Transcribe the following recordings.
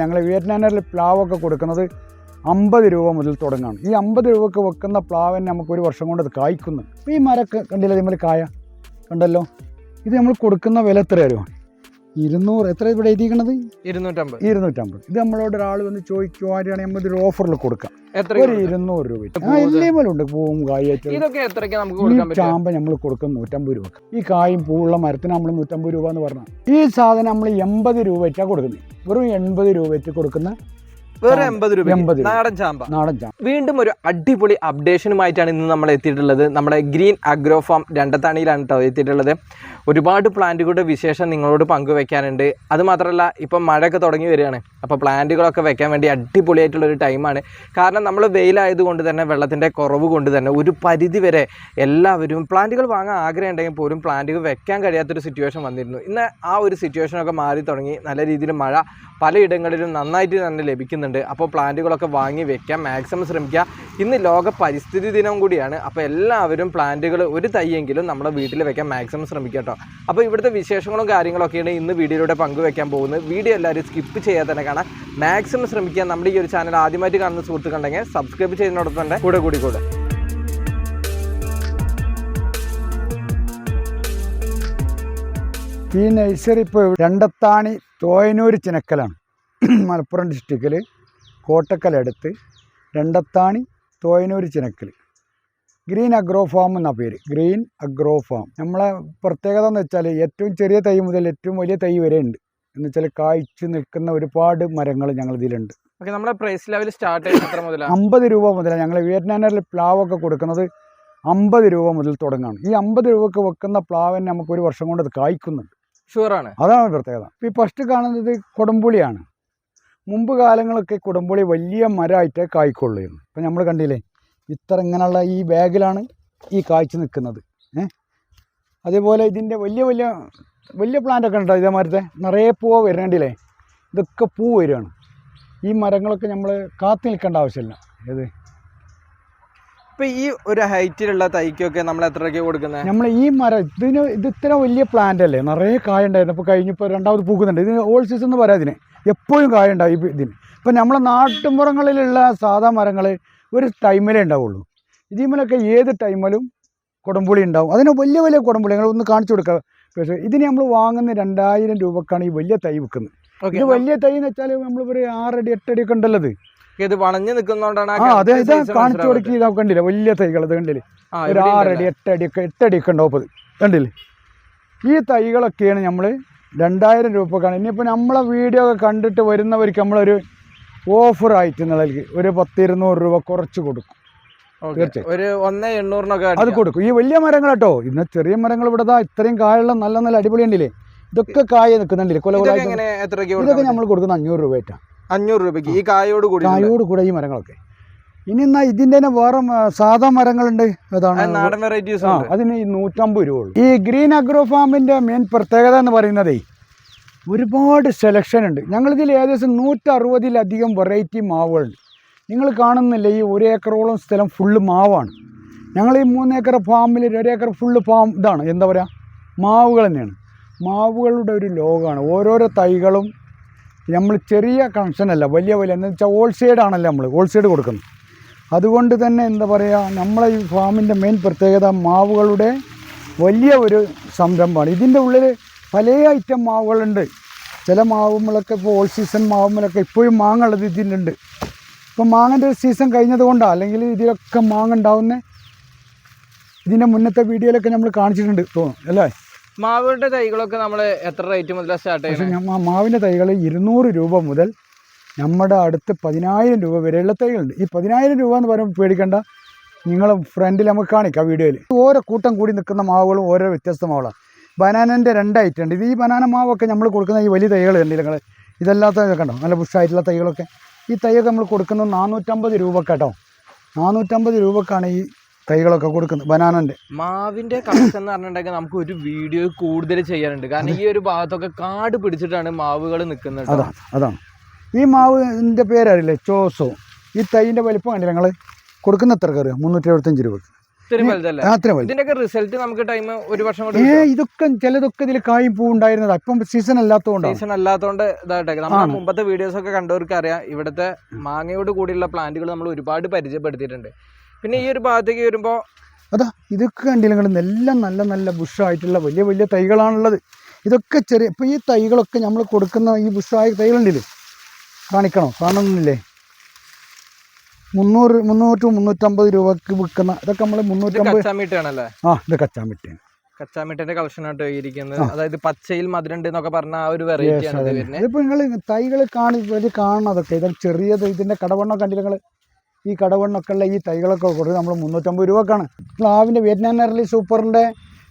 ഞങ്ങൾ വിയറ്റ്നാമിൽ പ്ലാവൊക്കെ കൊടുക്കുന്നത് 50 രൂപ മുതൽ തുടങ്ങാണ്. ഈ 50 രൂപക്ക് വെക്കുന്ന പ്ലാവിന് നമുക്ക് ഒരു വർഷം കൊണ്ട് അത് കായ്ക്കുന്നു. ഈ മരമൊക്കെ കണ്ടില്ല, നമ്മൾ കായ കണ്ടല്ലോ. ഇത് നമ്മൾ കൊടുക്കുന്ന വില എത്ര രൂപയാണ്? 200. എത്ര ഇവിടെ എഴുതിയിരിക്കണത്? 250. ഇത് നമ്മളോട് ഒരാൾ വന്ന് ചോദിക്കുവാനാണെങ്കിൽ നമ്മൾ ഒരു ഓഫറിൽ കൊടുക്കാം. ഒരു 200 രൂപ. എല്ലാം പോലെ ഉണ്ട്, പൂവും കായായിട്ട്. ഈ ചാമ്പ നമ്മൾ കൊടുക്കുന്ന 150 രൂപ. ഈ കായും പൂവുള്ള മരത്തിന് നമ്മൾ 150 രൂപ എന്ന് പറഞ്ഞാൽ ഈ സാധനം നമ്മൾ 80 രൂപ വെച്ചാണ് കൊടുക്കുന്നത്. വെറും 80 രൂപ വെച്ച് കൊടുക്കുന്ന വേറെ 80 രൂപ നാടൻ ചാമ്പ. വീണ്ടും ഒരു അടിപൊളി അപ്ഡേഷനുമായിട്ടാണ് ഇന്ന് നമ്മൾ എത്തിയിട്ടുള്ളത്. നമ്മുടെ ഗ്രീൻ അഗ്രോ ഫാം രണ്ടത്താണിയിലാണ് കേട്ടോ എത്തിയിട്ടുള്ളത്. ഒരുപാട് പ്ലാന്റുകളുടെ വിശേഷം നിങ്ങളോട് പങ്കുവെക്കാനുണ്ട്. അതുമാത്രമല്ല ഇപ്പം മഴയൊക്കെ തുടങ്ങി വരികയാണ്. അപ്പോൾ പ്ലാന്റുകളൊക്കെ വെക്കാൻ വേണ്ടി അടിപൊളിയായിട്ടുള്ളൊരു ടൈമാണ്. കാരണം നമ്മൾ വെയിലായതുകൊണ്ട് തന്നെ വെള്ളത്തിൻ്റെ കുറവ് കൊണ്ട് തന്നെ ഒരു പരിധി വരെ എല്ലാവരും പ്ലാന്റുകൾ വാങ്ങാൻ ആഗ്രഹം ഉണ്ടെങ്കിൽ പോലും പ്ലാന്റുകൾ വെക്കാൻ കഴിയാത്തൊരു സിറ്റുവേഷൻ വന്നിരുന്നു. ഇന്ന് ആ ഒരു സിറ്റുവേഷനൊക്കെ മാറി തുടങ്ങി. നല്ല രീതിയിൽ മഴ പലയിടങ്ങളിലും നന്നായിട്ട് തന്നെ ലഭിക്കുന്നുണ്ട്. അപ്പോൾ പ്ലാന്റുകളൊക്കെ വാങ്ങി വെക്കാൻ മാക്സിമം ശ്രമിക്കുക. ഇന്ന് ലോക പരിസ്ഥിതി ദിനം കൂടിയാണ്. അപ്പോൾ എല്ലാവരും പ്ലാന്റുകൾ ഒരു തൈയെങ്കിലും നമ്മുടെ വീട്ടിൽ വെക്കാൻ മാക്സിമം ശ്രമിക്കുക കേട്ടോ. അപ്പോൾ ഇവിടുത്തെ വിശേഷങ്ങളും കാര്യങ്ങളൊക്കെയാണ് ഇന്ന് വീഡിയോയിലൂടെ പങ്കുവെക്കാൻ പോകുന്നത്. വീഡിയോ എല്ലാവരും സ്കിപ്പ് ചെയ്യാതെ തന്നെ കാണാൻ മാക്സിമം ശ്രമിക്കുക. നമ്മുടെ ഈ ഒരു ചാനൽ ആദ്യമായിട്ട് കാണുന്ന സുഹൃത്തുക്കളുണ്ടെങ്കിൽ സബ്സ്ക്രൈബ് ചെയ്യുന്നതോടൊപ്പം തന്നെ കൂടെ. ഈ നഴ്സറി ഇപ്പോൾ രണ്ടത്താണി തോയനൂർ ചിനക്കലാണ്. മലപ്പുറം ഡിസ്ട്രിക്റ്റിൽ കോട്ടക്കലടുത്ത് Randathani Thoyanur Chinakkal. Green agro farm എന്നാ പേര്. Green agro farm. നമ്മളെ പ്രത്യേകത എന്ന് വെച്ചാൽ ഏറ്റവും ചെറിയ തൈ മുതൽ ഏറ്റവും വലിയ തൈ വരെ ഉണ്ട്. എന്ന് വെച്ചാൽ കായ്ച്ചു നിൽക്കുന്ന ഒരുപാട് മരങ്ങൾ ഞങ്ങളിതിലുണ്ട്. നമ്മുടെ പ്രൈസ് ലെവൽ സ്റ്റാർട്ട് ചെയ്യുന്നത് എത്ര മുതലാണ്? 50 രൂപ മുതലാണ്. ഞങ്ങൾ വിയറ്റ്നാമിൽ പ്ലാവൊക്കെ കൊടുക്കുന്നത് 50 രൂപ മുതൽ തുടങ്ങാണ്. ഈ 50 രൂപക്ക് വെക്കുന്ന പ്ലാവിന് നമുക്ക് ഒരു വർഷം കൊണ്ട് അത് കായ്ക്കുന്നുണ്ട്. ഷുവറാണ്. അതാണ് പ്രത്യേകത. ഈ ഫസ്റ്റ് കാണുന്നത് കുടംപുളിയാണ്. മുമ്പ് കാലങ്ങളൊക്കെ കുടംപുളി വലിയ മരമായിട്ടേ കായ്ക്കൊള്ളുന്നു. ഇപ്പം നമ്മൾ കണ്ടില്ലേ, ഇത്ര ഇങ്ങനെയുള്ള ഈ ബാഗിലാണ് ഈ കായ്ച്ചു നിൽക്കുന്നത്. അതേപോലെ ഇതിൻ്റെ വലിയ പ്ലാന്റൊക്കെ ഉണ്ടോ ഇതേമാതിരത്തെ നിറയെ പൂവ് വരണ്ടില്ലേ, ഇതൊക്കെ പൂ വരികയാണ്. ഈ മരങ്ങളൊക്കെ നമ്മൾ കാത്തു നിൽക്കേണ്ട ആവശ്യമില്ല. ഏത് ഇപ്പം ഈ ഒരു ഹൈറ്റിലുള്ള തൈക്കൊക്കെ നമ്മൾ എത്ര രൂപയ്ക്ക് കൊടുക്കുന്നത്? നമ്മൾ ഈ മരം ഇത് ഇത്ര വലിയ പ്ലാന്റ് അല്ലേ, നിറയെ കായ ഉണ്ടായിരുന്നു. ഇപ്പോൾ കഴിഞ്ഞപ്പോൾ രണ്ടാമത് പൂക്കുന്നുണ്ട്. ഇതിന് ഓൾ സീസൺ എന്ന് പറയാം. ഇതിന് എപ്പോഴും കായ ഉണ്ടാവും ഇതിന്. ഇപ്പം നമ്മളെ നാട്ടുമ്പുറങ്ങളിലുള്ള സാധാ മരങ്ങൾ ഒരു ടൈമിലേ ഉണ്ടാവുള്ളൂ. ഇതിമേലൊക്കെ ഏത് ടൈമിലും കുടംപുളി ഉണ്ടാവും. അതിന് വലിയ കുടംപുളി ഞങ്ങൾ ഒന്ന് കാണിച്ചു കൊടുക്കുക. പക്ഷേ ഇതിന് നമ്മൾ വാങ്ങുന്ന 2000 രൂപക്കാണ് ഈ വലിയ തൈ വിൽക്കുന്നത്. ഇത് വലിയ തൈ എന്ന് വെച്ചാൽ നമ്മളിപ്പോൾ 6 അടി 8 അടിയൊക്കെ ഉണ്ടല്ലത്. ഇത് വളഞ്ഞു നിൽക്കുന്നതുകൊണ്ടാണ്. അതെ, ഇത് കാണിച്ചു കൊടുക്കി. ഇതൊക്കെ കണ്ടില്ല, വലിയ തൈകൾ ഇത് കണ്ടില്ലേ, ഒരു 6 അടി 8 അടിയൊക്കെ ഉണ്ടാവും. ഇത് കണ്ടില്ലേ, ഈ തൈകളൊക്കെയാണ് നമ്മൾ 2000 രൂപക്കാണ്. ഇനിയിപ്പോൾ നമ്മളെ വീഡിയോ ഒക്കെ കണ്ടിട്ട് വരുന്നവർക്ക് നമ്മളൊരു ഓഫറായിട്ട് നിലയ്ക്ക് ഒരു 10-200 രൂപ കുറച്ച് കൊടുക്കും. തീർച്ചയായും ഒരു 1,800 അത് കൊടുക്കും. ഈ വലിയ മരങ്ങൾ കേട്ടോ. ഇന്ന് ചെറിയ മരങ്ങൾ ഇവിടെ ഇത്രയും കായുള്ള നല്ല അടിപൊളി ഉണ്ടല്ലേ. ഇതൊക്കെ കായ നിൽക്കുന്നുണ്ടല്ലേ, ഇതൊക്കെ നമ്മൾ കൊടുക്കുന്ന 500 രൂപയായിട്ടാണ്. 500 രൂപയ്ക്ക് ഈ കായോട് കൂടെ ഈ മരങ്ങളൊക്കെ. ഇനി എന്നാൽ ഇതിൻ്റെ തന്നെ വേറെ സാധാ മരങ്ങളുണ്ട്. അതാണ് നാടൻ വെറൈറ്റീസ്. അതിന് 150 രൂപ ഉള്ളൂ. ഈ ഗ്രീൻ അഗ്രോ ഫാമിൻ്റെ മെയിൻ പ്രത്യേകത എന്ന് പറയുന്നതേ ഒരുപാട് സെലക്ഷൻ ഉണ്ട്. ഞങ്ങളിതിൽ ഏകദേശം 160-ലധികം വെറൈറ്റി മാവുകളുണ്ട്. നിങ്ങൾ കാണുന്നില്ല, ഈ 1 ഏക്കറോളം സ്ഥലം ഫുള്ള് മാവാണ്. ഞങ്ങൾ ഈ 3 ഏക്കർ ഫാമിൽ 1 ഏക്കർ ഫുള്ള് ഫാം ഇതാണ്, എന്താ പറയുക, മാവുകൾ തന്നെയാണ്. മാവുകളുടെ ഒരു ലോകമാണ്. ഓരോരോ തൈകളും നമ്മൾ ചെറിയ കണക്ഷനല്ല, വലിയ എന്ന് വെച്ചാൽ ഹോൾസെയിലാണല്ലോ, നമ്മൾ ഹോൾസെയിൽ കൊടുക്കുന്നത്. അതുകൊണ്ട് തന്നെ എന്താ പറയുക, നമ്മളെ ഈ ഫാമിൻ്റെ മെയിൻ പ്രത്യേകത മാവുകളുടെ വലിയ ഒരു സംരംഭമാണ്. ഇതിൻ്റെ ഉള്ളിൽ പല ഐറ്റം മാവുകളുണ്ട്. ചില മാവുകളൊക്കെ ഇപ്പോൾ ഓൾ സീസൺ മാവുകളൊക്കെ ഇപ്പോഴും മാങ്ങ ഉള്ളത് ഇതിലുണ്ട്. ഇപ്പം മാങ്ങൻ്റെ സീസൺ കഴിഞ്ഞത് കൊണ്ടാണ്, അല്ലെങ്കിൽ ഇതിലൊക്കെ മാങ്ങ ഉണ്ടാവുന്ന ഇതിൻ്റെ മുന്നത്തെ വീഡിയോയിലൊക്കെ നമ്മൾ കാണിച്ചിട്ടുണ്ട് തോന്നും അല്ലേ. മാവിൻ്റെ തൈകളൊക്കെ നമ്മൾ എത്ര റേറ്റ് മുതൽ സ്റ്റാർട്ട് ചെയ്യുന്നത്? പക്ഷേ മാവിൻ്റെ തൈകൾ 200 രൂപ മുതൽ നമ്മുടെ അടുത്ത് 10,000 രൂപ വരെയുള്ള തൈകളുണ്ട്. ഈ 10,000 രൂപ എന്ന് പറയുമ്പോൾ പേടിക്കേണ്ട, നിങ്ങൾ ഫ്രണ്ടിൽ നമുക്ക് കാണിക്കാം വീഡിയോയിൽ. ഓരോ കൂട്ടം കൂടി നിൽക്കുന്ന മാവുകളും ഓരോ വ്യത്യസ്ത മാവുകളാണ്. ബനാനൻ്റെ 2 ഐറ്റം ഉണ്ട്. ഇത് ഈ ബനാന മാവൊക്കെ നമ്മൾ കൊടുക്കുന്ന ഈ വലിയ തൈകൾ കണ്ടില്ല നിങ്ങൾ, ഇതല്ലാത്ത കണ്ടോ നല്ല ബുഷായിട്ടുള്ള തൈകളൊക്കെ. ഈ തൈയൊക്കെ നമ്മൾ കൊടുക്കുന്നത് 450 രൂപക്ക് കേട്ടോ. 450 രൂപക്കാണ് ഈ തൈകളൊക്കെ കൊടുക്കുന്നത് ബനാനൻ്റെ. മാവിൻ്റെ കളക്ഷൻ എന്ന് പറഞ്ഞിട്ടുണ്ടെങ്കിൽ നമുക്ക് ഒരു വീഡിയോ കൂടുതൽ ചെയ്യാനുണ്ട്. കാരണം ഈ ഒരു ഭാഗത്തൊക്കെ കാട് പിടിച്ചിട്ടാണ് മാവുകൾ നിൽക്കുന്നത്. അതാണ് ഈ മാവിൻ്റെ പേരറിയില്ലേ, ചോസോ. ഈ തൈൻ്റെ വലിപ്പം കണ്ടില്ല നിങ്ങൾ, കൊടുക്കുന്ന എത്ര കയറുക 375 രൂപക്ക്. ഇത്രയും വലുതല്ലേ? അത്രയും വലുത്. ഇതിന്റെയൊക്കെ റിസൾട്ട് നമുക്ക് ടൈം ഒരു വർഷം കൊണ്ട് ഇതൊക്കെ ചിലതൊക്കെ ഇതിൽ കായും പൂ ഉണ്ടായിരുന്നത് ഇപ്പം സീസൺ അല്ലാത്തതുകൊണ്ടാണ്. സീസൺ അല്ലാത്തതുകൊണ്ട് ഇതാട്ടെ നമ്മുടെ മുമ്പത്തെ വീഡിയോസ് ഒക്കെ കണ്ടവർക്ക് അറിയാം ഇവിടുത്തെ മാങ്ങയോട് കൂടിയുള്ള പ്ലാന്റുകൾ നമ്മൾ ഒരുപാട് പരിചയപ്പെടുത്തിയിട്ടുണ്ട്. പിന്നെ ഈ ഒരു ഭാഗത്തേക്ക് വരുമ്പോൾ അതാ ഇതൊക്കെ കണ്ടില്ലെങ്കിൽ എല്ലാം നല്ല നല്ല ബുഷായിട്ടുള്ള വലിയ വലിയ തൈകളാണുള്ളത്. ഇതൊക്കെ ചെറിയ ഇപ്പം ഈ തൈകളൊക്കെ നമ്മൾ കൊടുക്കുന്ന ഈ ബുഷായ തൈകളുണ്ടല്ലേ, കാണിക്കണോ? കാണുന്നില്ലേ? 300-350 രൂപക്ക് വിൽക്കുന്ന ഇതൊക്കെ നമ്മൾ 350. കച്ചാമിട്ടാണല്ലേ? ഇത് കച്ചാമിട്ടാണ്. കച്ചാമിട്ടിന്റെ കളക്ഷൻ ആയിട്ട് ഇരിക്കുന്നത്. അതായത് പച്ചയിൽ മധുരണ്ട് എന്നൊക്കെ പറഞ്ഞ ആ ഒരു വെറൈറ്റി ആണ്. ഇതിപ്പോ നിങ്ങൾ തൈകൾ കാണുന്നതൊക്കെ ഇത് ചെറിയത് ഇതിന്റെ കടവണ്ണം കണ്ടില്ല നിങ്ങൾ? ഈ കടവണ്ണൊക്കെ ഉള്ള ഈ തൈകളൊക്കെ കൊടുത്ത് നമ്മൾ 350 രൂപക്കാണ്. പ്ലാവിന്റെ വിയറ്റ്നാം നെർലി സൂപ്പറിന്റെ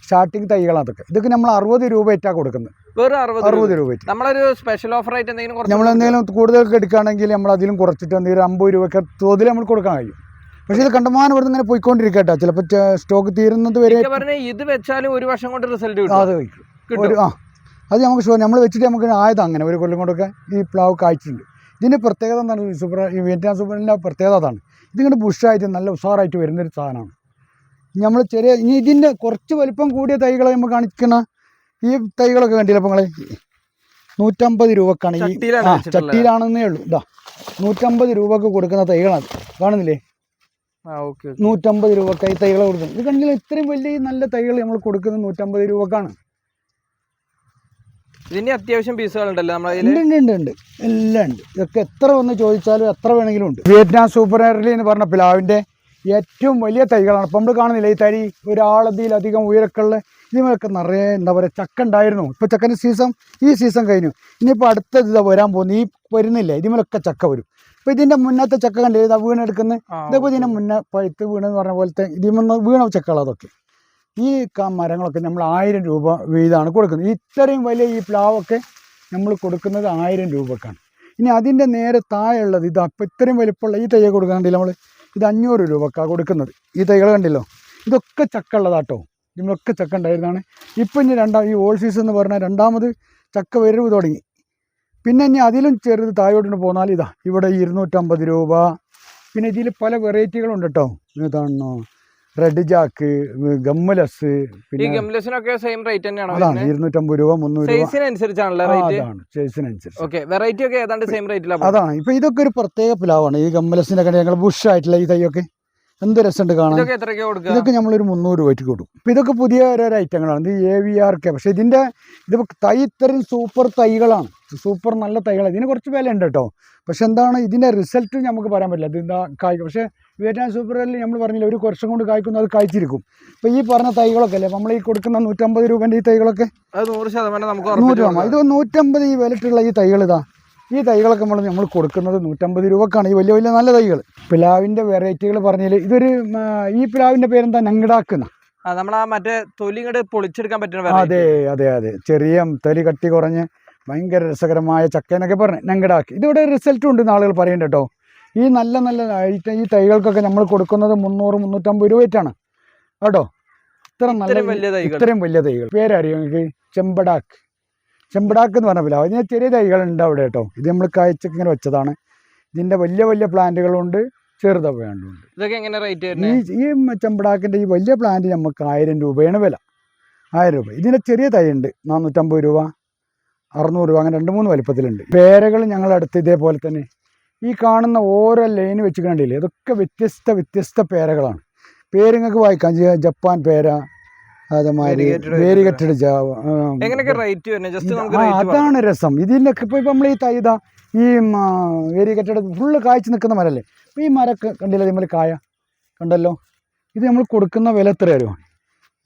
സ്റ്റാർട്ടിങ് തൈകളാണ് അതൊക്കെ. ഇതൊക്കെ നമ്മൾ 60 രൂപയായിട്ടാണ് കൊടുക്കുന്നത്. വെറും 60 രൂപ. നമ്മളൊരു സ്പെഷ്യൽ ഓഫർ ആയിട്ട് നമ്മൾ എന്തെങ്കിലും കൂടുതലൊക്കെ എടുക്കുകയാണെങ്കിൽ നമ്മൾ അതിലും കുറച്ചിട്ട് എന്തെങ്കിലും 50 രൂപയ്ക്ക് തോതിൽ നമ്മൾ കൊടുക്കാൻ കഴിയും. പക്ഷേ ഇത് കണ്ടമാനം ഇവിടെ ഇങ്ങനെ പോയിക്കൊണ്ടിരിക്കട്ടോ. ചിലപ്പോൾ സ്റ്റോക്ക് തീരുന്നത് വരെ ഇത് വെച്ചാലും ഒരു വർഷം കൊണ്ട് റിസൾട്ട് കിട്ടും. അത് അത് നമുക്ക് നമ്മൾ വെച്ചിട്ട് നമുക്ക് ആയത് അങ്ങനെ ഒരു കൊല്ലം കൊണ്ടൊക്കെ ഈ പ്ലാവ് കായ്ച്ചിട്ടുണ്ട്. ഇതിൻ്റെ പ്രത്യേകത എന്താണ്? ഈ വിയറ്റ്നാം സൂപ്പറിൻ്റെ പ്രത്യേകത അതാണ്. ഇതിങ്ങനെ ബുഷായിട്ട് നല്ല ഉഷാറായിട്ട് വരുന്നൊരു സാധനമാണ്. നമ്മൾ ഇനി ഇതിൻ്റെ കുറച്ച് വലിപ്പം കൂടിയ തൈകളെ നമ്മൾ കാണിക്കുന്ന ഈ തൈകളൊക്കെ കണ്ടില്ല അപ്പോൾ നിങ്ങൾ 150 രൂപക്കാണ്. ഈ ചട്ടിയിലാണെന്നേ ഉള്ളൂ. 150 രൂപക്ക് കൊടുക്കുന്ന തൈകളാണ്. കാണുന്നില്ലേ? 150 രൂപക്ക് ഈ തൈകളെ കൊടുക്കുന്നത്. ഇത് കണ്ടില്ല, ഇത്രയും വലിയ നല്ല തൈകൾ നമ്മൾ കൊടുക്കുന്നത് 150 രൂപക്കാണ്. ഇതിന് അത്യാവശ്യം പീസുകളുണ്ടല്ലോ ഉണ്ട്. എല്ലാം ഉണ്ട്. ഇതൊക്കെ എത്ര വന്ന് ചോദിച്ചാലും എത്ര വേണമെങ്കിലും ഉണ്ട്. വിയറ്റ്നാം സൂപ്പർ എർലി എന്ന് പറഞ്ഞ പ്ലാവിൻ്റെ ഏറ്റവും വലിയ തൈകളാണ്. ഇപ്പം നമ്മൾ കാണുന്നില്ല ഈ തൈ ഒരാളതിലധികം ഉയരക്കുള്ള ഇതിമൊക്കെ നിറയെ എന്താ പറയുക ചക്ക ഉണ്ടായിരുന്നു. ഇപ്പോൾ ചക്കൻ്റെ ഈ സീസൺ കഴിഞ്ഞു. ഇനിയിപ്പോൾ അടുത്ത ഇതാ വരാൻ പോകുന്നു. ഈ വരുന്നില്ല ഇതിമൊക്കെ ചക്ക വരും. ഇപ്പോൾ ഇതിൻ്റെ മുന്നത്തെ ചക്ക കണ്ടില്ല, ഇതാ വീണെടുക്കുന്നത്. ഇതൊക്കെ ഇതിൻ്റെ മുന്നേ പഴുത്ത് വീണെന്ന് പറഞ്ഞ പോലത്തെ ഇതിമൊന്ന് വീണ ചക്കള അതൊക്കെ. ഈ മരങ്ങളൊക്കെ നമ്മൾ 1000 രൂപ വീതമാണ് കൊടുക്കുന്നത്. ഇത്രയും വലിയ ഈ പ്ലാവൊക്കെ നമ്മൾ കൊടുക്കുന്നത് 1000 രൂപക്കാണ്. ഇനി അതിൻ്റെ നേരെ താഴെയുള്ളത് ഇതാ അപ്പോൾ ഇത്രയും വലിപ്പമുള്ള ഈ തൈയെ കൊടുക്കുന്നുണ്ടെങ്കിൽ നമ്മൾ ഇത് 500 രൂപക്കാണ് കൊടുക്കുന്നത്. ഈ തൈകൾ കണ്ടില്ലോ, ഇതൊക്കെ ചക്ക ഉള്ളതാട്ടോ. ഇതിലൊക്കെ ചക്ക ഉണ്ടായിരുന്നതാണ്. ഇപ്പം ഇനി ഈ ഓൾ സീസൺ എന്ന് പറഞ്ഞാൽ രണ്ടാമത് ചക്ക വരവ് തുടങ്ങി. പിന്നെ ഇനി അതിലും ചെറുത് താഴോട്ട് പോന്നാൽ ഇതാ ഇവിടെ 250 രൂപ. പിന്നെ ഇതിൽ പല വെറൈറ്റികളുണ്ട് കേട്ടോ. ഇതാണോ റെഡ് ജാക്ക്, ഗമ്മലസ്. പിന്നെ ഗമ്മലസിനൊക്കെ സെയിം റേറ്റ് തന്നെയാണോ? അതാണ് 250 രൂപ 300 രൂപ. സൈസിനനുസരിച്ചാണല്ലോ റേറ്റ്? അതാണ് സൈസിനനുസരിച്ച്. ഓക്കെ, വെറൈറ്റി ഒക്കെ ഏതാണ്ട് സെയിം റേറ്റിലാണ്. അതാണ്. ഇപ്പം ഇതൊക്കെ ഒരു പ്രത്യേക പ്ലാവാണ്. ഈ ഗമ്മലസിൻ്റെ ഒക്കെ ഞങ്ങൾ ബുഷായിട്ടുള്ള ഈ തൈയൊക്കെ എന്ത് രസമുണ്ട് കാണാൻ. ഇതൊക്കെ നമ്മളൊരു 300 രൂപയ്ക്ക് കൊടുക്കും. ഇപ്പം ഇതൊക്കെ പുതിയ ഓരോരോ ഐറ്റങ്ങളാണ്. ഇത് AVRK. പക്ഷേ ഇതിപ്പോൾ തൈ ഇത്രയും സൂപ്പർ തൈകളാണ്. സൂപ്പർ നല്ല തൈകളാണ്. ഇതിന് കുറച്ച് വില ഉണ്ട് കേട്ടോ. പക്ഷെ എന്താണ് ഇതിൻ്റെ റിസൾട്ട് നമുക്ക് പറയാൻ പറ്റില്ല. ഇത് എന്താ കായ്ക്കും. പക്ഷേ വിയറ്റ്നാം സൂപ്പറിൽ നമ്മൾ പറഞ്ഞില്ല ഒരു വർഷം കൊണ്ട് കായ്ക്കുന്നു, അത് കായ്ച്ചിരിക്കും. ഇപ്പോൾ ഈ പറഞ്ഞ തൈകളൊക്കെ അല്ലേ നമ്മൾ ഈ കൊടുക്കുന്ന 150 രൂപേൻ്റെ ഈ തൈകളൊക്കെ 100% നമുക്ക് 100 രൂപ. ഇത് 150 ഈ വിലട്ടുള്ള ഈ തൈകൾ ഈ തൈകളൊക്കെ നമ്മൾ കൊടുക്കുന്നത് 150 രൂപക്കാണ്. ഈ വലിയ വലിയ നല്ല തൈകൾ. പ്ലാവിൻ്റെ വെറൈറ്റികൾ പറഞ്ഞാൽ ഈ പ്ലാവിൻ്റെ പേരെന്താ? നങ്കടാക്കുന്ന. മറ്റേ തൊലി പൊളിച്ചെടുക്കാൻ പറ്റുന്ന. അതെ. ചെറിയ തൊലി കട്ടി കുറഞ്ഞ് ഭയങ്കര രസകരമായ ചക്ക എന്നൊക്കെ പറഞ്ഞു നങ്കടാക്ക്. ഇതിവിടെ റിസൾട്ടും ഉണ്ടെന്ന് ആളുകൾ പറയുന്നുണ്ട് കേട്ടോ. ഈ നല്ല നല്ല ഈ തൈകൾക്കൊക്കെ നമ്മൾ കൊടുക്കുന്നത് 300-350 രൂപയായിട്ടാണ് കേട്ടോ. ഇത്രയും വലിയ തൈകൾ പേരറിയോ നിങ്ങൾക്ക്? ചെമ്പടാക്ക് എന്ന് പറഞ്ഞ പ്ലാവ്. ഇതിന് ചെറിയ തൈകളുണ്ട് അവിടെ കേട്ടോ. ഇത് നമ്മൾ കായ്ച്ചൊക്കെ ഇങ്ങനെ വെച്ചതാണ്. ഇതിൻ്റെ വലിയ വലിയ പ്ലാന്റുകളുണ്ട്, ചെറുത പ്ലാന്റുണ്ട്. ഇതൊക്കെ എങ്ങനെ റേറ്റ്? ഈ ചെമ്പടാക്കിൻ്റെ ഈ വലിയ പ്ലാന്റ് നമുക്ക് 1000 രൂപയാണ് വില. 1000 രൂപ. ഇതിൻ്റെ ചെറിയ തൈ ഉണ്ട് 450 രൂപ, 600 രൂപ. അങ്ങനെ 2-3 വലിപ്പത്തിലുണ്ട്. പേരകൾ ഞങ്ങളടുത്ത് ഇതേപോലെ തന്നെ ഈ കാണുന്ന ഓരോ ലൈന് വെച്ച് കണ്ടില്ലേ, ഇതൊക്കെ വ്യത്യസ്ത പേരകളാണ്. പേര് നിങ്ങൾക്ക് വായിക്കാം. ജപ്പാൻ പേര, അതേമാതിരി വേരിഗറ്റഡ് ജാവ. അതാണ് രസം. ഇതിൻ്റെയൊക്കെ ഇപ്പോൾ നമ്മൾ ഈ തൈ ഈ വേരിഗറ്റഡ് ഫുള്ള് കായ്ച്ച് നിൽക്കുന്ന മരമല്ലേ. അപ്പോൾ ഈ മരമൊക്കെ കണ്ടില്ല നമ്മൾ കായ കണ്ടല്ലോ. ഇത് നമ്മൾ കൊടുക്കുന്ന വില എത്ര രൂപയാണ്?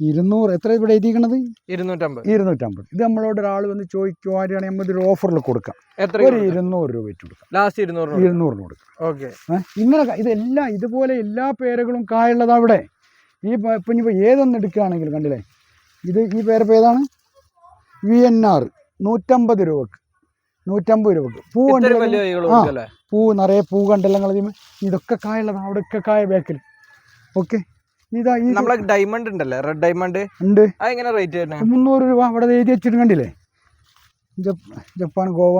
200. എത്ര ഇവിടെ എഴുതിയിരിക്കണത്? 250. ഇത് നമ്മളോട് ഒരാൾ വന്ന് ചോദിക്കുവാനാണെങ്കിൽ നമ്മൾ ഒരു ഓഫറിൽ കൊടുക്കാം. ഒരു 200 രൂപ വെച്ച് കൊടുക്കാം. ലാസ്റ്റ് 200 കൊടുക്കാം. ഇങ്ങനെ ഇതെല്ലാം ഇതുപോലെ എല്ലാ പേരകളും കായുള്ളതാണ് ഇവിടെ. ഇപ്പം ഇനിയിപ്പോൾ ഏതൊന്നും എടുക്കുകയാണെങ്കിലും കണ്ടില്ലേ, ഈ പേരപ്പോൾ ഏതാണ്? VNR 150 രൂപക്ക്. 150 രൂപക്ക് പൂ കണ്ടില്ല. പൂ നിറയെ പൂ കണ്ടല്ലോ നിങ്ങൾ. ഇതൊക്കെ കായുള്ളതാണ്. അവിടെയൊക്കെ കായ ബാക്കിൽ. ഓക്കെ. നമ്മളെ ഡയമണ്ട് ഉണ്ടല്ലേ, റെഡ് ഡയമണ്ട് ഉണ്ട്. അതെങ്ങനെ റേറ്റ് വരുന്നത്? 300 രൂപ. അവിടെ എഴുതി വെച്ചിട്ട് കണ്ടില്ലേ, ജപ്പാൻ ഗോവ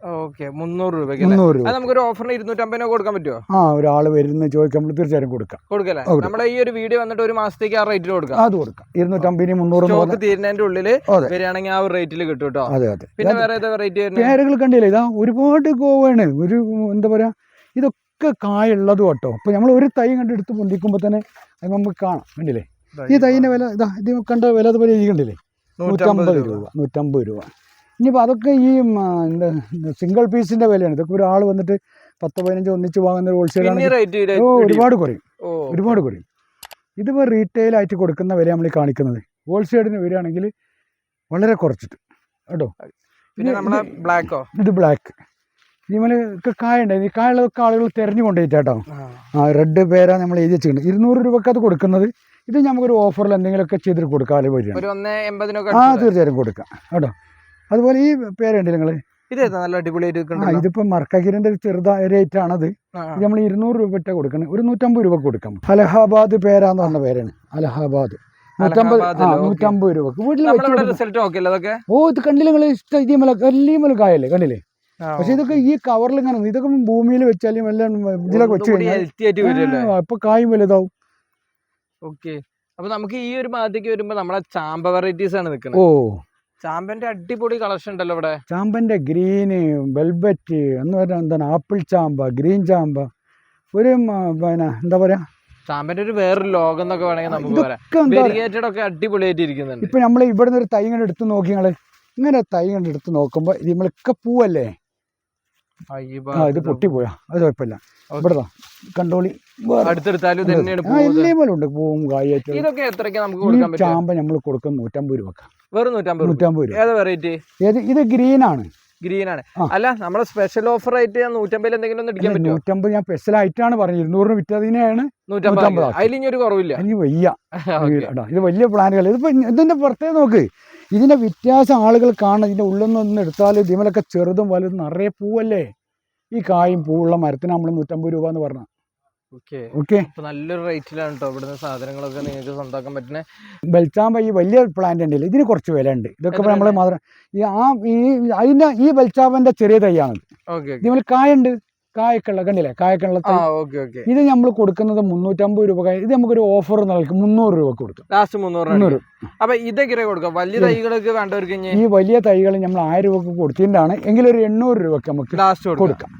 ഓക്കെ 300 രൂപയ്ക്ക് 300 രൂപ. നമുക്കൊരു ഓഫറിന് 250 കൊടുക്കാൻ പറ്റുമോ? ആ, ഒരാൾ വരുന്ന ചോദിക്കാൻ നമ്മൾ തീർച്ചയായും കൊടുക്കാം. കൊടുക്കല്ലേ? നമ്മുടെ ഈ ഒരു വീഡിയോ വന്നിട്ട് ഒരു മാസത്തേക്ക് ആ റേറ്റിൽ കൊടുക്കാം. അത് കൊടുക്കാം. 250 300 സ്റ്റോക്ക് തീരുന്നതിന്റെ ഉള്ളിൽ വരികയാണെങ്കിൽ ആ ഒരു റേറ്റിൽ കിട്ടും കേട്ടോ. അതെ അതെ. പിന്നെ വേറെ ഏതാ വെറൈറ്റി പേരുകൾ കണ്ടില്ലേ? ഇതാ ഒരുപാട് ഗോവാണ്. ഒരു എന്താ പറയാ, ഇതൊക്കെ കായുള്ളതും കേട്ടോ. അപ്പൊ നമ്മൾ ഒരു തൈ കണ്ടെടുത്ത് പൊന്തിക്കുമ്പോ തന്നെ അത് നമുക്ക് കാണാം. കണ്ടില്ലേ ഈ തൈന്റെ വില? ഇതാ ഇത് കണ്ട വില അതുപോലെ ഈ കണ്ടില്ലേ? 150 രൂപ. 150 രൂപ. ഇനിയിപ്പോൾ അതൊക്കെ ഈ എന്താ സിംഗിൾ പീസിന്റെ വിലയാണ്. ഇതൊക്കെ ഒരാൾ വന്നിട്ട് 10-15 ഒന്നിച്ച് വാങ്ങുന്ന ഒരു ഹോൾസെയിൽ ഒരുപാട് കുറയും. ഒരുപാട് കുറയും. ഇതിപ്പോൾ റീറ്റെയിൽ ആയിട്ട് കൊടുക്കുന്ന വില നമ്മൾ കാണിക്കുന്നത്. ഹോൾസെയിലിന് വരികയാണെങ്കിൽ വളരെ കുറച്ചിട്ട് കേട്ടോ. പിന്നെ നമ്മളെ ബ്ലാക്കോ? ഇത് ബ്ലാക്ക്. ഇതിമേലൊക്കെ കായുണ്ടായി. ഈ കായുള്ളതൊക്കെ ആളുകൾ തിരഞ്ഞു കൊണ്ടുപോയിട്ടാട്ടോ. റെഡ് പേരാ നമ്മൾ എഴുതി വെച്ചിട്ടുണ്ട്. 200 രൂപക്ക് അത് കൊടുക്കുന്നത്. ഇത് നമുക്കൊരു ഓഫറിൽ എന്തെങ്കിലുമൊക്കെ ചെയ്തിട്ട് കൊടുക്കാതെ വരികയാണ്. തീർച്ചയായും കൊടുക്കാം കേട്ടോ. അതുപോലെ ഈ പേരുണ്ട് നിങ്ങൾ, നല്ല അടിപൊളിയായിട്ട്. ഇതിപ്പോ മർക്കഗിരിന്റെ ചെറുതായ റേറ്റ് ആണത്. ഇത് നമ്മൾ 200 രൂപ ഇട്ടാ കൊടുക്കണം. ഒരു 150 രൂപ കൊടുക്കാം. അലഹാബാദ് പേരാന്ന് പറഞ്ഞ പേരാണ്. അലഹാബാദ് 150 രൂപക്ക് വീട്ടിൽ. ഓ, ഇത് കണ്ടില്ല നിങ്ങൾ? ഇഷ്ടം ഇതിമല കായല്ലേ? കണ്ടില്ലേ? പക്ഷെ ഇതൊക്കെ ഈ കവറിൽ ഇങ്ങനെ ഇതൊക്കെ ഭൂമിയിൽ വെച്ചാലും എല്ലാം ഇതിലൊക്കെ വെച്ച് കഴിഞ്ഞാൽ ഇപ്പൊ കായും വലുതാവും. ഓക്കെ. അപ്പൊ നമുക്ക് ഈ ഒരു ഭാഗത്തേക്ക് വരുമ്പോ നമ്മളെ ചാമ്പ വെറൈറ്റീസ് ആണ് നിൽക്കുന്നത്. ഓ, ചാമ്പന്റെ അടിപൊളി കളക്ഷൻ ഉണ്ടല്ലോ ഇവിടെ. ചാമ്പന്റെ ഗ്രീന്, വെൽബറ്റ് എന്ന് പറഞ്ഞാൽ എന്താണ്, ആപ്പിൾ ചാമ്പ, ഗ്രീൻ ചാമ്പ, ഒരു പിന്നെ എന്താ പറയാ, ചാമ്പന്റെ ഒരു വേറൊരു ലോകം എന്നൊക്കെ വേണമെങ്കിൽ നമുക്ക് പറയാം. ഒക്കെ അടിപൊളിയായിട്ട് ഇരിക്കുന്നുണ്ട്. ഇപ്പൊ നമ്മൾ ഇവിടെ നിന്ന് ഒരു തൈ കണ്ട് എടുത്ത് നോക്കി നിങ്ങള്, ഇങ്ങനെ തൈ കണ്ട് എടുത്ത് നോക്കുമ്പോ നമ്മളൊക്കെ പൂവല്ലേ? ഇത് പൊട്ടിപ്പോയാ അത് കുഴപ്പമില്ല. ഇവിടെ കണ്ടോളി, അടുത്തെടുത്താലും ഉണ്ട് പൂവും കായായിട്ട്. ഇതൊക്കെ എത്രയ്ക്ക് നമുക്ക് കൊടുക്കാൻ പറ്റും? ചാമ്പ നമ്മൾ കൊടുക്കും 150 രൂപ. വെറും 150 രൂപ. ഏതാ വെറൈറ്റി? ഇത് ഗ്രീൻ ആണ്. ഗ്രീൻ ആണ്. അല്ല, നമ്മളെ സ്പെഷ്യൽ ഓഫർ ആയിട്ട് 150 എന്തെങ്കിലും ഒന്ന് ഇടിക്കാൻ പറ്റുമോ? 150 ഞാൻ സ്പെഷ്യൽ ആയിട്ടാണ് പറഞ്ഞത്. 200 വിറ്റതിനാണ് 150. അതിൽ ഇനി ഒരു കുറവില്ല. ഇനി വയ്യ. ഇത് വലിയ പ്ലാനുകൾ. ഇതിപ്പോ ഇതിന്റെ പ്രത്യേകത നോക്ക്, ഇതിന്റെ വ്യത്യാസം ആളുകൾ കാണണം. ഇതിന്റെ ഉള്ളിൽ നിന്ന് എടുത്താൽ ഇതിമലൊക്കെ ചെറുതും വലുതും നിറയെ പൂവല്ലേ? ഈ കായും പൂവുള്ള മരത്തിന് നമ്മൾ 150 രൂപ എന്ന് പറഞ്ഞ. ഓക്കെ. നല്ലൊരു റേറ്റിലാണ് കേട്ടോ ഇവിടുന്ന് സാധനങ്ങളൊക്കെ നിങ്ങൾക്ക് സ്വന്തമാക്കാൻ പറ്റുന്ന. ബെൽച്ചാമ്പ ഈ വലിയ പ്ലാന്റ് ഉണ്ടല്ലോ, ഇതിന് കുറച്ച് വില ഉണ്ട്. ഇതൊക്കെ നമ്മൾ മാത്രം അതിന്റെ ഈ ബെൽച്ചാമ്പന്റെ ചെറിയ തൈയാണ്. ഇതിൽ കായുണ്ട്, കായക്കുള്ള കണ്ടില്ലേ? കായക്കുള്ള ഇത് നമ്മൾ കൊടുക്കുന്നത് 350 രൂപ. ഇത് നമുക്കൊരു ഓഫർ നൽകും 300 രൂപ കൊടുക്കും. ലാസ്റ്റ് 300. അപ്പൊ ഇതൊക്കെ കൊടുക്കാം. വലിയ തൈകളൊക്കെ വേണ്ടവർക്ക് ഈ വലിയ തൈകൾ നമ്മൾ 1000 രൂപക്ക് കൊടുത്തിട്ടാണ് എങ്കിൽ ഒരു 800 രൂപക്ക് നമുക്ക് ലാസ്റ്റ് കൊടുക്കാം.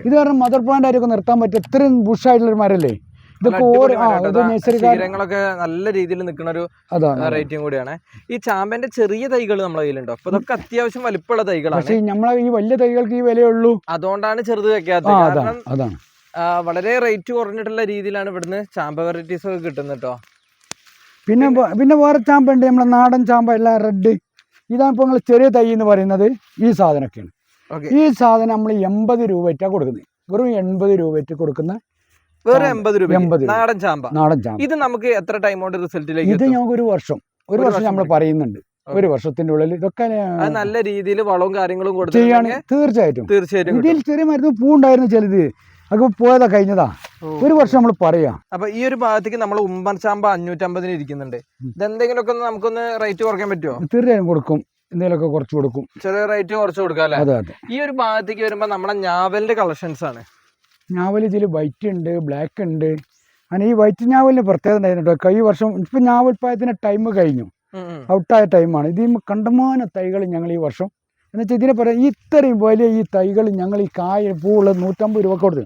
ഇത് കാരണം മദർ പ്ലാന്റ് ആയിരിക്കും നിർത്താൻ പറ്റും. ഇത്രയും ബുഷായിട്ടുള്ള ഒരു മരല്ലേ? ഇതൊക്കെ നല്ല രീതിയിൽ നിൽക്കുന്ന ഒരു റേറ്റും കൂടിയാണ്. ഈ ചാമ്പന്റെ ചെറിയ തൈകൾ നമ്മളെ കയ്യിലുണ്ടോ? അപ്പൊ ഇതൊക്കെ അത്യാവശ്യം വലിപ്പമുള്ള തൈകളാണ്. പക്ഷേ നമ്മളെ ഈ വലിയ തൈകൾക്ക് ഈ വിലയുള്ളൂ. അതുകൊണ്ടാണ് ചെറുത് വെക്കാത്തത്. കാരണം വളരെ റേറ്റ് കുറഞ്ഞിട്ടുള്ള രീതിയിലാണ് ഇവിടുന്ന് ചാമ്പ വെറൈറ്റീസ് ഒക്കെ കിട്ടുന്നത് കേട്ടോ. പിന്നെ വേറെ ചാമ്പ ഉണ്ട്, നമ്മളെ നാടൻ ചാമ്പ എല്ലാം റെഡ്. ഇതാണ് ഇപ്പൊ നിങ്ങൾ ചെറിയ തൈ എന്ന് പറയുന്നത്. ഈ സാധനമൊക്കെയാണ്. ഈ സാധനം നമ്മൾ 80 രൂപ വെച്ചാ കൊടുക്കുന്നത്. വെറും 80 രൂപ വെച്ച് കൊടുക്കുന്ന വേറെ 80 രൂപ നാടൻ ചാമ്പ. ഇത് നമുക്ക് എത്ര ടൈം കൊണ്ട് റിസൾട്ടിലേക്ക്? ഇത് ഞങ്ങൾക്ക് ഒരു വർഷം നമ്മൾ പറയുന്നുണ്ട്. 1 വർഷത്തിന്റെ ഉള്ളിൽ ഇതൊക്കെ നല്ല രീതിയിൽ വളവും കാര്യങ്ങളും കൊടുക്കുകയാണ്. തീർച്ചയായിട്ടും ഇതിൽ ചെറിയ മരുന്ന് പൂ ഉണ്ടായിരുന്നു ചിലത്, അത് പോയതാ, കഴിഞ്ഞതാ. 1 വർഷം നമ്മൾ പറയാം. അപ്പൊ ഈ ഒരു ഭാഗത്തേക്ക് നമ്മൾ ഉമ്പൻ ചാമ്പ 550 ഇരിക്കുന്നുണ്ട്. ഇതെന്തെങ്കിലുമൊക്കെ നമുക്കൊന്ന് റേറ്റ് കുറയ്ക്കാൻ പറ്റുമോ? തീർച്ചയായും കൊടുക്കും. എന്തെങ്കിലുമൊക്കെ കുറച്ച് കൊടുക്കും. ചെറിയ റേറ്റ് കുറച്ച് കൊടുക്കാം അല്ലേ? അതെ. ഈ ഒരു ഭാഗത്തേക്ക് വരുമ്പോ നമ്മുടെ ഞാവലിന്റെ കളക്ഷൻസ് ആണ്. ഞാവൽ ഇതിൽ വൈറ്റ് ഉണ്ട്, ബ്ലാക്ക് ഉണ്ട്. അങ്ങനെ ഈ വൈറ്റ് ഞാവലിന് പ്രത്യേകത ഉണ്ടായിരുന്നു കേട്ടോ. ഈ വർഷം ഇപ്പം ഞാവൽ പായത്തിൻ്റെ ടൈം കഴിഞ്ഞു, ഔട്ടായ ടൈമാണ്. ഇതിൽ കണ്ടമാന തൈകൾ ഞങ്ങൾ ഈ വർഷം എന്നുവെച്ചാൽ ഇതിനെ പറയാം, ഇത്രയും വലിയ ഈ തൈകൾ ഞങ്ങൾ ഈ കായ പൂവുള്ള 150 രൂപ കൊടുത്തു.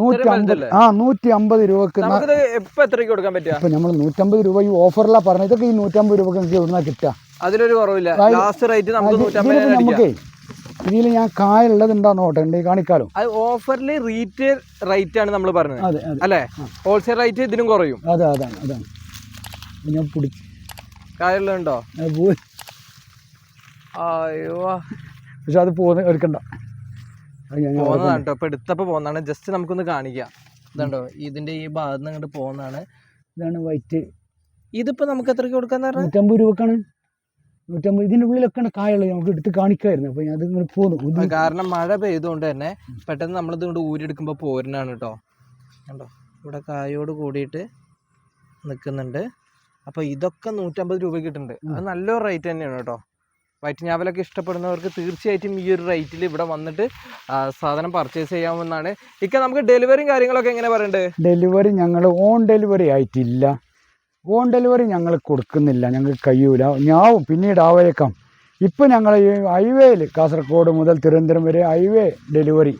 150 രൂപക്ക് ഇപ്പൊ നമ്മൾ 150 രൂപ ഈ ഓഫറിലാണ് പറഞ്ഞത്. ഇതൊക്കെ ഈ 150 രൂപക്ക് നമുക്ക് എവിടുന്നാ കിട്ടുക? അതിലൊരു കുറവില്ല. നമുക്കേ ഇതിൽ ഞാൻ കായുള്ളത് ഉണ്ടാന്ന് നോട്ടെ കാണിക്കാലോ. അത് ഓഫറിൽ റീറ്റെയിൽ റേറ്റ് ആണ് നമ്മൾ പറഞ്ഞത് അല്ലേ? ഹോൾസെയിൽ റേറ്റ് ഇതിനും കുറയും. അതാണ് ഞാൻ പിടിച്ചു. കായുള്ളതുണ്ടോ? അയ്യോ, പക്ഷെ അത് എടുക്കണ്ട. പോകുന്നതാണ് കേട്ടോ. ഇപ്പൊ എടുത്തപ്പോ പോകുന്നതാണ്. ജസ്റ്റ് നമുക്കൊന്ന് കാണിക്കാം. ഇതുണ്ടോ, ഇതിന്റെ ഈ ഭാഗത്ത് നിന്ന് അങ്ങോട്ട് പോകുന്നതാണ്. ഇതാണ് വൈറ്റ്. ഇതിപ്പോ നമുക്ക് എത്രയ്ക്ക് കൊടുക്കാന്ന് പറഞ്ഞാൽ 150 രൂപക്കാണ്. 150. ഇതിന്റെ ഉള്ളിലൊക്കെയാണ് കായുള്ളത്. നമുക്ക് എടുത്ത് കാണിക്കായിരുന്നു. അപ്പൊ ഞാൻ അതിങ്ങനെ പോന്നു. കാരണം മഴ പെയ്തുകൊണ്ട് തന്നെ പെട്ടെന്ന് നമ്മളിത് കൊണ്ട് ഊരിയെടുക്കുമ്പോൾ പോരുന്നതാണ് കേട്ടോ. കണ്ടോ, ഇവിടെ കായോട് കൂടിയിട്ട് നിൽക്കുന്നുണ്ട്. അപ്പൊ ഇതൊക്കെ 150 രൂപ കിട്ടുന്നുണ്ട്. അത് നല്ലൊരു റേറ്റ് തന്നെയാണ് കേട്ടോ. വൈറ്റ് ഞാവലൊക്കെ ഇഷ്ടപ്പെടുന്നവർക്ക് തീർച്ചയായിട്ടും ഈ ഒരു റേറ്റിൽ ഇവിടെ വന്നിട്ട് സാധനം പർച്ചേസ് ചെയ്യാവുന്നതാണ്. ഇക്ക നമുക്ക് ഡെലിവറിയും കാര്യങ്ങളൊക്കെ എങ്ങനെ പറയുന്നുണ്ട്? ഡെലിവറി ഞങ്ങൾ ഓൺ ഡെലിവറി ആയിട്ടില്ല. ഓൺ ഡെലിവറി ഞങ്ങൾ കൊടുക്കുന്നില്ല, ഞങ്ങൾക്ക് കഴിയൂല. ഞാവും പിന്നീട് ആവേക്കാം. ഇപ്പം ഞങ്ങൾ ഈ ഹൈവേയിൽ കാസർഗോഡ് മുതൽ തിരുവനന്തപുരം വരെ ഹൈവേ ഡെലിവറി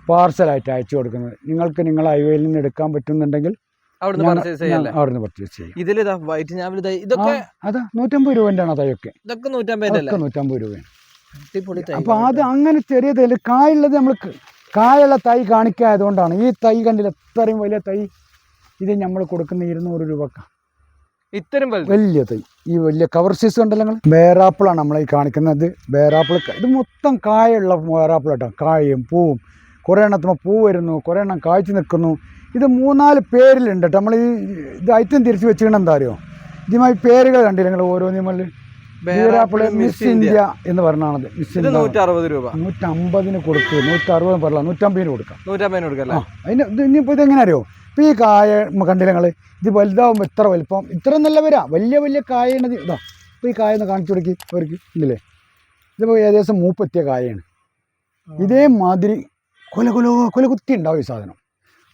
പാർസലായിട്ട് അയച്ചു കൊടുക്കുന്നത്. നിങ്ങൾക്ക് നിങ്ങളെ ഹൈവേയിൽ നിന്ന് എടുക്കാൻ പറ്റുന്നുണ്ടെങ്കിൽ അവിടുന്ന് പർച്ചേസ് ചെയ്യാം. ഇതിലിതാ വൈറ്റ് ഞാവൽ ഇതൊക്കെ അതാ 150 രൂപേൻ്റെ ആണ് തൈയൊക്കെ. ഇതൊക്കെ 150 രൂപയാണ്. അപ്പോൾ അത് അങ്ങനെ ചെറിയ തൈ കായുള്ളത് നമ്മൾ കായുള്ള തൈ കാണിക്കായതുകൊണ്ടാണ്. ഈ തൈ കണ്ടില്ല, ഇത്രയും വലിയ തൈ, ഇത് നമ്മൾ കൊടുക്കുന്ന 200 രൂപക്ക്. ഇത്രയും വലിയ തൈ, ഈ വലിയ കവർ സൈസ് ഉണ്ടല്ലോ നിങ്ങൾ. ബേറാപ്പിളാണ് നമ്മളീ കാണിക്കുന്നത്. ബേറാപ്പിൾ ഇത് മൊത്തം കായുള്ള ബേറാപ്പിൾ കേട്ടോ. കായും പൂവും, കുറേ എണ്ണത്തുമ്പോൾ പൂ വരുന്നു, കുറേ എണ്ണം കായ്ച്ചു നിൽക്കുന്നു. ഇത് 3-4 പേരിലുണ്ട് കേട്ടോ. നമ്മൾ ഈ ഇത് ഐറ്റം തിരിച്ച് വെച്ചിട്ട് എന്താ അറിയോ, ഇതുമായി പേരുകൾ കണ്ടില്ല നിങ്ങൾ ഓരോന്നിൽ. ബേറാപ്പിൾ മിസ് ഇന്ത്യ എന്ന് പറഞ്ഞാണത്. മിസ് ഇന്ത്യ 160 രൂപ. 150 കൊടുക്കുക, 160 പറയില്ല, 150 കൊടുക്കാം. 150 കൊടുക്കാം. അതിന് ഇനിയിപ്പോൾ ഇതെങ്ങനെ അറിയോ, ഇപ്പോൾ ഈ കായ കണ്ടില്ല നിങ്ങൾ, ഇത് വലുതാവുമ്പോൾ ഇത്ര വലിപ്പം, ഇത്ര നല്ല വരാ വലിയ വലിയ കായാണ്. ഇതാ ഇപ്പോൾ ഈ കായ ഒന്ന് കാണിച്ചു കൊടുക്കി അവർക്ക് ഇല്ലേ. ഇതിപ്പോൾ ഏകദേശം മൂപ്പെത്തിയ കായാണ്. ഇതേമാതിരി കൊല കുത്തി ഉണ്ടാവും ഈ സാധനം.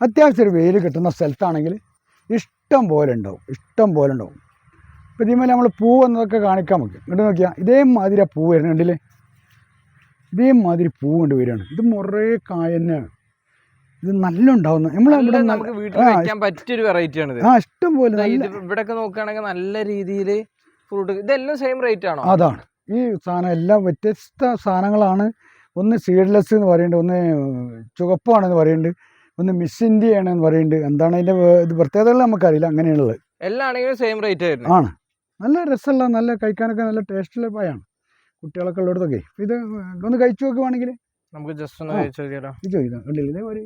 അത്യാവശ്യം ഒരു വെയിൽ കിട്ടുന്ന സ്ഥലത്താണെങ്കിൽ ഇഷ്ടം പോലെ ഉണ്ടാവും. ഇപ്പോൾ ഇതിന്മേൽ നമ്മൾ പൂ വന്നതൊക്കെ കാണിക്കാൻ നമുക്ക്. ഇങ്ങോട്ട് നോക്കിയാൽ ഇതേമാതിരി ആ പൂ വരുന്നുണ്ടല്ലേ, ഇതേമാതിരി പൂ കൊണ്ട് വരികയാണ്. ഇത് മുറേ കായ തന്നെയാണ്. ഇത് നല്ല ഉണ്ടാവുന്ന നമുക്ക് വീട്ടിൽ വെക്കാൻ പറ്റിയൊരു വെറൈറ്റിയാണ്. ഇഷ്ടം പോലെ ഇവിടെയൊക്കെ നോക്കുകയാണെങ്കിൽ നല്ല രീതിയിൽ ഫ്രൂട്ട്. ഇതെല്ലാം സെയിം റേറ്റ് ആണോ? അതാണ് ഈ സാധനം. എല്ലാം വ്യത്യസ്ത സാധനങ്ങളാണ്. ഒന്ന് സീഡ്ലെസ് എന്ന് പറയുന്നുണ്ട്, ഒന്ന് ചുവപ്പാണെന്ന് പറയുന്നുണ്ട്, ഒന്ന് മിസ് ഇന്ത്യ ആണെന്ന് പറയുന്നുണ്ട്. എന്താണ് അതിൻ്റെ ഇത് പ്രത്യേകതകൾ നമുക്കറിയില്ല. അങ്ങനെയുള്ളത് എല്ലാം ആണെങ്കിലും സെയിം റേറ്റ് ആണ്. നല്ല രസമുള്ള, നല്ല കഴിക്കാനൊക്കെ നല്ല ടേസ്റ്റുള്ള പായാണ്. കുട്ടികളൊക്കെ ഉള്ളിടത്തൊക്കെ ഇത് ഒന്ന് കഴിച്ചു നോക്കുവാണെങ്കിൽ നമുക്ക് ജസ്റ്റ് ഒന്ന് കഴിച്ചു നോക്കിയാലോ. ഇത് ചോദിക്കാം കണ്ടില്ല, ഇതേപോലെ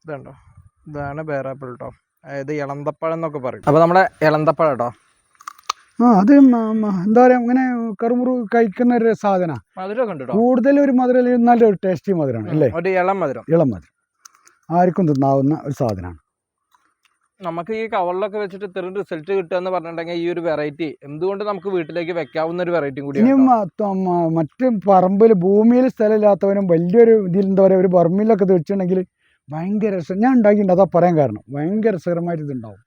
ഇതുണ്ടോ, ഇതാണ് ബേറാപ്പിൾ കേട്ടോ. അതായത് ഇളന്തപ്പഴം എന്നൊക്കെ പറയും. അപ്പോൾ നമ്മുടെ ഇളന്തപ്പഴം കേട്ടോ. അത് എന്താ പറയുക, ഇങ്ങനെ കറുമുറു കഴിക്കുന്ന ഒരു സാധനമാണ്. മധുരമൊക്കെ ഉണ്ട് കേട്ടോ. കൂടുതൽ ഒരു മധുരം, നല്ലൊരു ടേസ്റ്റി മധുരമാണ് അല്ലേ. ഒരു ഇളം മധുരം ആർക്കും തിന്നാവുന്ന ഒരു സാധനമാണ്. നമുക്ക് ഈ കവറിലൊക്കെ വെച്ചിട്ട് ഇത്രയും റിസൾട്ട് കിട്ടുക എന്ന് പറഞ്ഞിട്ടുണ്ടെങ്കിൽ ഈ ഒരു വെറൈറ്റി എന്തുകൊണ്ട് നമുക്ക് വീട്ടിലേക്ക് വെക്കാവുന്ന ഒരു വെറൈറ്റി കൂടി. ഇനിയും മറ്റ് പറമ്പിൽ ഭൂമിയിൽ സ്ഥലമില്ലാത്തവനും വലിയൊരു ഇതിൽ എന്താ പറയുക, ഒരു പറമ്പിലൊക്കെ വെച്ചിട്ടുണ്ടെങ്കിൽ ഭയങ്കര രസം. ഞാൻ ഉണ്ടാക്കിയിട്ടുണ്ട്, അതാ പറയാൻ കാരണം. ഭയങ്കര രസകരമായിട്ട് ഇതുണ്ടാവും.